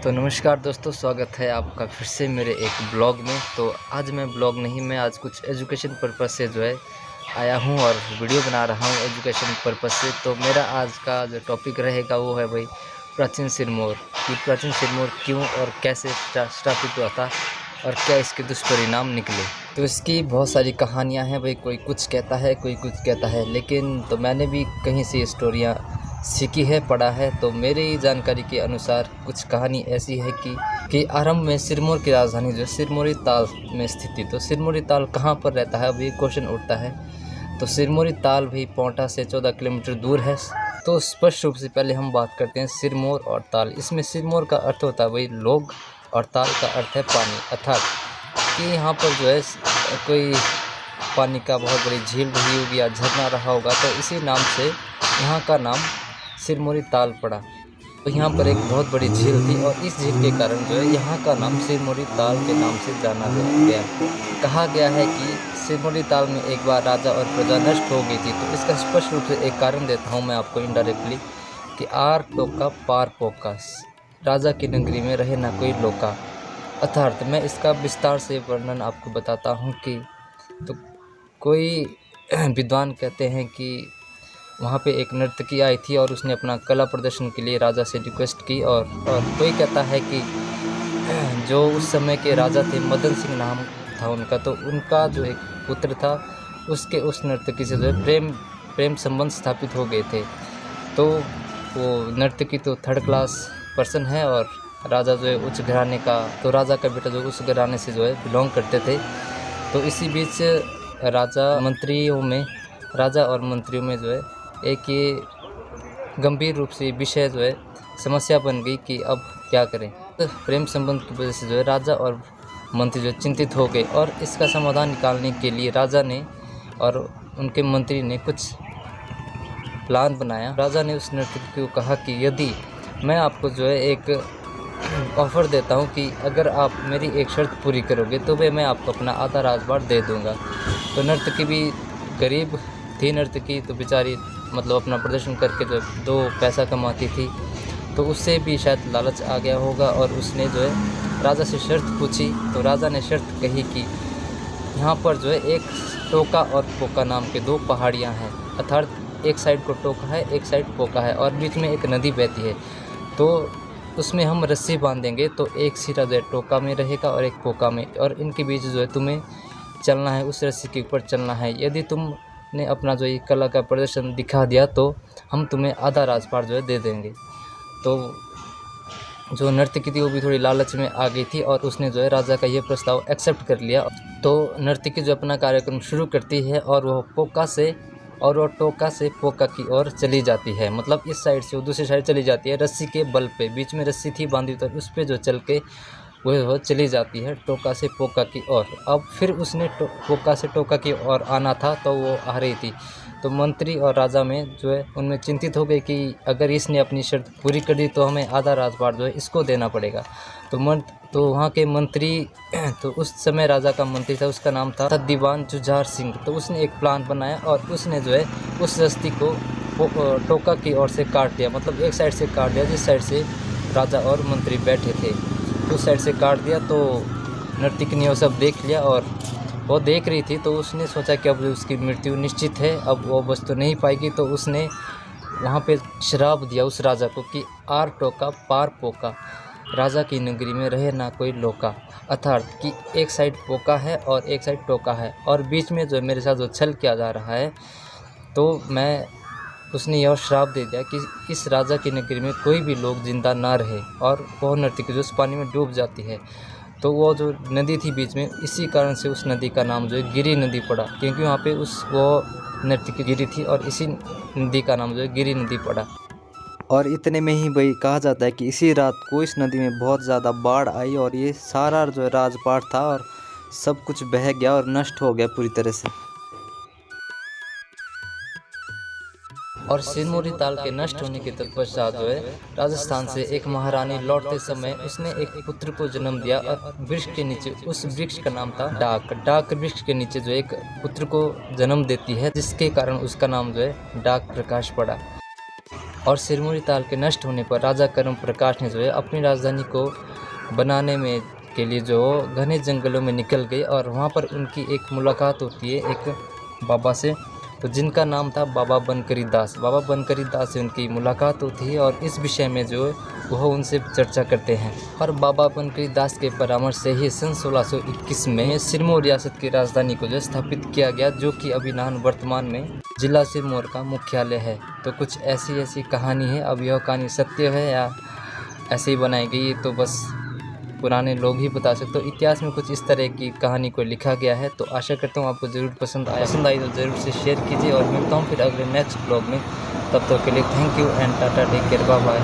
तो नमस्कार दोस्तों, स्वागत है आपका फिर से मेरे एक ब्लॉग में। तो आज मैं ब्लॉग नहीं, मैं आज कुछ एजुकेशन पर्पस से आया हूँ और वीडियो बना रहा हूँ एजुकेशन पर्पस से। तो मेरा आज का जो टॉपिक रहेगा वो है भाई प्राचीन सिरमौर, कि प्राचीन सिरमौर क्यों और कैसे स्थापित हुआ था और क्या इसके दुष्परिणाम निकले। तो इसकी बहुत सारी कहानियाँ हैं भाई, कोई कुछ कहता है कोई कुछ कहता है, लेकिन तो मैंने भी कहीं से स्टोरियाँ सीखी है, पढ़ा है। तो मेरी जानकारी के अनुसार कुछ कहानी ऐसी है कि आरंभ में सिरमौर की राजधानी जो सिरमौरी ताल में स्थित थी। तो सिरमौरी ताल कहाँ पर रहता है, अभी क्वेश्चन उठता है। तो सिरमौरी ताल भी पोंटा से 14 किलोमीटर दूर है। तो स्पष्ट रूप से पहले हम बात करते हैं सिरमौर और ताल। इसमें सिरमौर का अर्थ होता है भाई लोग और ताल का अर्थ है पानी, अर्थात कि यहाँ पर कोई पानी का बहुत बड़ी झील रही होगी या झरना रहा होगा, तो इसी नाम से यहाँ का नाम सिरमौरी ताल पड़ा। तो यहाँ पर एक बहुत बड़ी झील थी और इस झील के कारण यहाँ का नाम सिरमौरी ताल के नाम से जाना गया। कहा गया है कि सिरमौरी ताल में एक बार राजा और प्रजा नष्ट हो गई थी। तो इसका स्पष्ट रूप से एक कारण देता हूँ मैं आपको इनडायरेक्टली, कि आर टोका पार पोका, राजा की नगरी में रहे ना कोई लोका। अर्थात मैं इसका विस्तार से वर्णन आपको बताता हूँ कि तो कोई विद्वान कहते हैं कि वहाँ पे एक नर्तकी आई थी और उसने अपना कला प्रदर्शन के लिए राजा से रिक्वेस्ट की। और कोई कहता है कि जो उस समय के राजा थे, मदन सिंह नाम था उनका, तो उनका जो एक पुत्र था उसके उस नर्तकी से प्रेम संबंध स्थापित हो गए थे। तो वो नर्तकी तो थर्ड क्लास पर्सन है और राजा उच्च घराने का, तो राजा का बेटा उस घराने से बिलोंग करते थे। तो इसी बीच राजा और मंत्रियों में एक ये गंभीर रूप से विषय समस्या बन गई कि अब क्या करें। तो प्रेम संबंध की वजह से राजा और मंत्री चिंतित हो गए और इसका समाधान निकालने के लिए राजा ने और उनके मंत्री ने कुछ प्लान बनाया। राजा ने उस नर्तकी को कहा कि यदि मैं आपको एक ऑफ़र देता हूं कि अगर आप मेरी एक शर्त पूरी करोगे तो मैं आपको अपना आधा राजपाट दे दूंगा। तो नर्तकी भी गरीब थी, नर्तकी तो बेचारी अपना प्रदर्शन करके दो पैसा कमाती थी, तो उससे भी शायद लालच आ गया होगा और उसने राजा से शर्त पूछी। तो राजा ने शर्त कही कि यहाँ पर एक टोका और पोका नाम के दो पहाड़ियाँ हैं, अर्थात एक साइड को टोका है एक साइड पोका है और बीच में एक नदी बहती है। तो उसमें हम रस्सी बांधेंगे तो एक सिरा टोका में रहेगा और एक पोका में, और इनके बीच तुम्हें चलना है, उस रस्सी के ऊपर चलना है। यदि तुमने अपना ये कला का प्रदर्शन दिखा दिया तो हम तुम्हें आधा राजपाट दे देंगे। तो जो नर्तकी थी वो भी थोड़ी लालच में आ गई थी और उसने राजा का ये प्रस्ताव एक्सेप्ट कर लिया। तो नर्तकी अपना कार्यक्रम शुरू करती है और वो टोका से पोका की ओर चली जाती है, मतलब इस साइड से वो दूसरी साइड चली जाती है रस्सी के बल पे। बीच में रस्सी थी बांधी, तो उस पे चल के वो चली जाती है टोका से पोका की ओर। अब फिर उसने पोका से टोका की ओर आना था, तो वो आ रही थी। तो मंत्री और राजा में उनमें चिंतित हो गए कि अगर इसने अपनी शर्त पूरी कर दी तो हमें आधा राजपाट इसको देना पड़ेगा। तो वहाँ के मंत्री, तो उस समय राजा का मंत्री था, उसका नाम था दीवान जुझार सिंह। तो उसने एक प्लान बनाया और उसने उस रस्सी को टोका की ओर से काट दिया, मतलब एक साइड से काट दिया जिस साइड से राजा और मंत्री बैठे थे, उस साइड से काट दिया। तो नर्तकी ने वो सब देख लिया और वो देख रही थी, तो उसने सोचा कि अब उसकी मृत्यु निश्चित है, अब वो बच तो नहीं पाएगी। तो उसने वहाँ पे श्राप दिया उस राजा को कि आर टोका पार पोका, राजा की नगरी में रहे ना कोई लोका। अर्थात कि एक साइड पोका है और एक साइड टोका है और बीच में मेरे साथ छल किया जा रहा है। तो उसने यह श्राप दे दिया कि इस राजा की नगरी में कोई भी लोग जिंदा ना रहे, और वो नर्तकी उस पानी में डूब जाती है। तो वो नदी थी बीच में, इसी कारण से उस नदी का नाम गिरी नदी पड़ा, क्योंकि वहाँ पे वो नर्तकी गिरी थी और इसी नदी का नाम गिरी नदी पड़ा। और इतने में ही भाई कहा जाता है कि इसी रात को इस नदी में बहुत ज़्यादा बाढ़ आई और ये सारा राजपाट था और सब कुछ बह गया और नष्ट हो गया पूरी तरह से। और सिरमौरी ताल के नष्ट होने के तत्पश्चात राजस्थान से एक महारानी लौटते समय उसने एक पुत्र को जन्म दिया और वृक्ष के नीचे, उस वृक्ष का नाम था डाक वृक्ष के नीचे एक पुत्र को जन्म देती है, जिसके कारण उसका नाम डाक प्रकाश पड़ा। और सिरमौरी ताल के नष्ट होने पर राजा कर्म प्रकाश ने जो है अपनी राजधानी को बनाने में के लिए जो घने जंगलों में निकल गए और वहाँ पर उनकी एक मुलाकात होती है एक बाबा से, तो जिनका नाम था बाबा बनकरी दास। बाबा बनकरी दास से उनकी मुलाकात होती है और इस विषय में जो वह उनसे चर्चा करते हैं और बाबा बनकरी दास के परामर्श से ही सन 1621 में सिरमौर रियासत की राजधानी को जो स्थापित किया गया, जो कि अभी वर्तमान में जिला सिरमौर का मुख्यालय है। तो कुछ ऐसी कहानी है। अब यह कहानी सत्य है या ऐसे ही बनाई गई तो बस पुराने लोग ही बता सकते हो। इतिहास में कुछ इस तरह की कहानी को लिखा गया है। तो आशा करता हूँ आपको ज़रूर पसंद आई तो ज़रूर से शेयर कीजिए और मिलता हूँ फिर अगले नेक्स्ट ब्लॉग में। तब तक के लिए thank you and ta-ta, take care, bye bye.